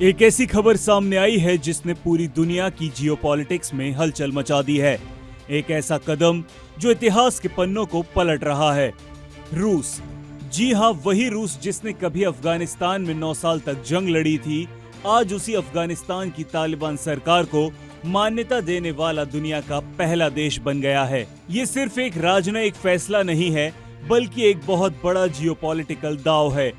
एक ऐसी खबर सामने आई है जिसने पूरी दुनिया की जियोपॉलिटिक्स में हलचल मचा दी है। एक ऐसा कदम जो इतिहास के पन्नों को पलट रहा है। रूस, जी हां, वही रूस जिसने कभी अफगानिस्तान में 9 साल तक जंग लड़ी थी, आज उसी अफगानिस्तान की तालिबान सरकार को मान्यता देने वाला दुनिया का पहला देश बन गया है। ये सिर्फ एक राजनयिक फैसला नहीं है, बल्कि एक बहुत बड़ा जियोपॉलिटिकल दांव है।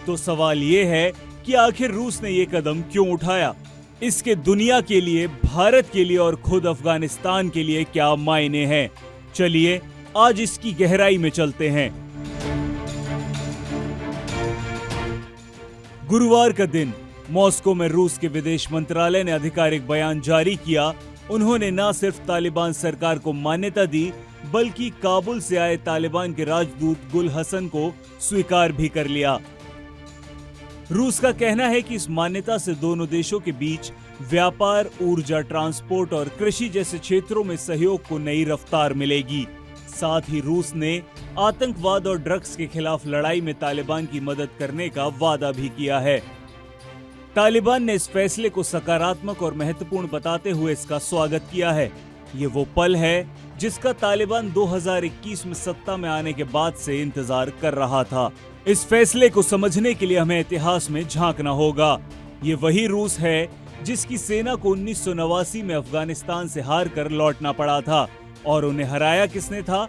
तो सवाल ये है कि आखिर रूस ने ये कदम क्यों उठाया? इसके दुनिया के लिए, भारत के लिए और खुद अफगानिस्तान के लिए क्या मायने हैं? चलिए आज इसकी गहराई में चलते हैं। गुरुवार का दिन मॉस्को में रूस के विदेश मंत्रालय ने आधिकारिक बयान जारी किया। उन्होंने न सिर्फ तालिबान सरकार को मान्यता दी, बल्कि काबुल से आए तालिबान के राजदूत गुल हसन को स्वीकार भी कर लिया। रूस का कहना है कि इस मान्यता से दोनों देशों के बीच व्यापार, ऊर्जा, ट्रांसपोर्ट और कृषि जैसे क्षेत्रों में सहयोग को नई रफ्तार मिलेगी। साथ ही रूस ने आतंकवाद और ड्रग्स के खिलाफ लड़ाई में तालिबान की मदद करने का वादा भी किया है। तालिबान ने इस फैसले को सकारात्मक और महत्वपूर्ण बताते हुए इसका स्वागत किया है। ये वो पल है जिसका तालिबान 2021 में सत्ता में आने के बाद से इंतजार कर रहा था। इस फैसले को समझने के लिए हमें इतिहास में झांकना होगा। ये वही रूस है जिसकी सेना को 1989 में अफगानिस्तान से हार कर लौटना पड़ा था, और उन्हें हराया किसने था?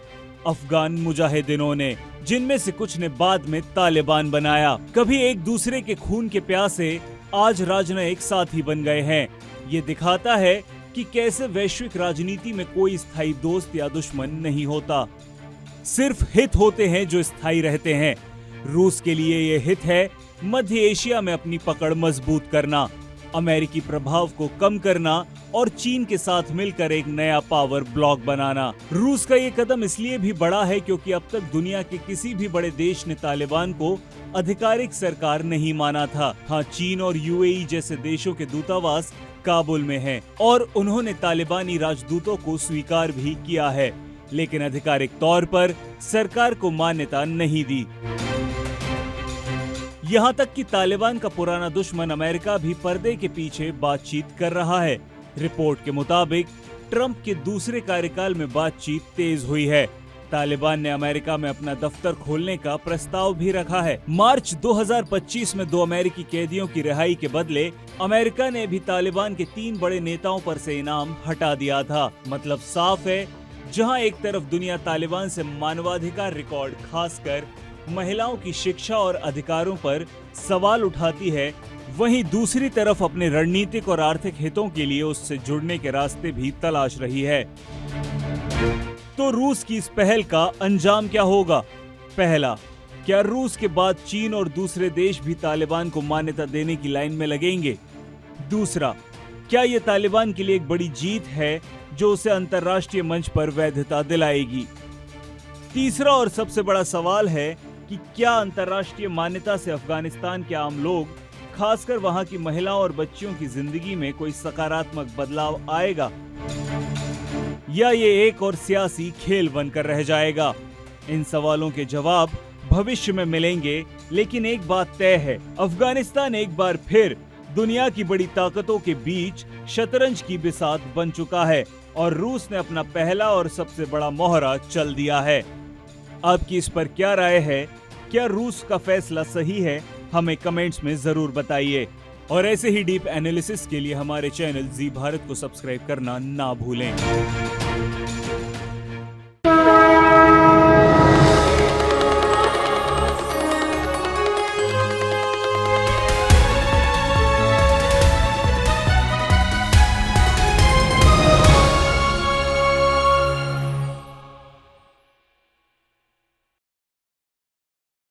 अफगान मुजाहिदीनों ने, जिनमें से कुछ ने बाद में तालिबान बनाया। कभी एक दूसरे के खून के प्यासे आज राजनयिक साथी बन गए हैं। ये दिखाता है कि कैसे वैश्विक राजनीति में कोई स्थायी दोस्त या दुश्मन नहीं होता, सिर्फ हित होते हैं जो स्थायी रहते हैं। रूस के लिए ये हित है मध्य एशिया में अपनी पकड़ मजबूत करना, अमेरिकी प्रभाव को कम करना और चीन के साथ मिलकर एक नया पावर ब्लॉक बनाना। रूस का ये कदम इसलिए भी बड़ा है क्योंकि अब तक दुनिया के किसी भी बड़े देश ने तालिबान को आधिकारिक सरकार नहीं माना था। हाँ, चीन और यूएई जैसे देशों के दूतावास काबुल में हैं और उन्होंने तालिबानी राजदूतों को स्वीकार भी किया है, लेकिन आधिकारिक तौर पर सरकार को मान्यता नहीं दी। यहाँ तक कि तालिबान का पुराना दुश्मन अमेरिका भी पर्दे के पीछे बातचीत कर रहा है। रिपोर्ट के मुताबिक ट्रंप के दूसरे कार्यकाल में बातचीत तेज हुई है। तालिबान ने अमेरिका में अपना दफ्तर खोलने का प्रस्ताव भी रखा है। मार्च 2025 में 2 अमेरिकी कैदियों की रिहाई के बदले अमेरिका ने भी तालिबान के 3 बड़े नेताओं पर से इनाम हटा दिया था। मतलब साफ है, जहां एक तरफ दुनिया तालिबान से मानवाधिकार रिकॉर्ड, खासकर महिलाओं की शिक्षा और अधिकारों पर सवाल उठाती है, वहीं दूसरी तरफ अपने रणनीतिक और आर्थिक हितों के लिए उससे जुड़ने के रास्ते भी तलाश रही है। तो रूस की इस पहल का अंजाम क्या होगा? पहला, क्या रूस के बाद चीन और दूसरे देश भी तालिबान को मान्यता देने की लाइन में लगेंगे? दूसरा, क्या ये तालिबान के लिए एक बड़ी जीत है जो उसे अंतर्राष्ट्रीय मंच पर वैधता दिलाएगी? तीसरा और सबसे बड़ा सवाल है कि क्या अंतर्राष्ट्रीय मान्यता से अफगानिस्तान के आम लोग, खासकर वहां की महिलाओं और बच्चियों की जिंदगी में कोई सकारात्मक बदलाव आएगा, या ये एक और सियासी खेल बनकर रह जाएगा? इन सवालों के जवाब भविष्य में मिलेंगे, लेकिन एक बात तय है, अफगानिस्तान एक बार फिर दुनिया की बड़ी ताकतों के बीच शतरंज की बिसात बन चुका है और रूस ने अपना पहला और सबसे बड़ा मोहरा चल दिया है। आपकी इस पर क्या राय है? क्या रूस का फैसला सही है? हमें कमेंट्स में जरूर बताइए। और ऐसे ही डीप एनालिसिस के लिए हमारे चैनल जी भारत को सब्सक्राइब करना ना भूलें।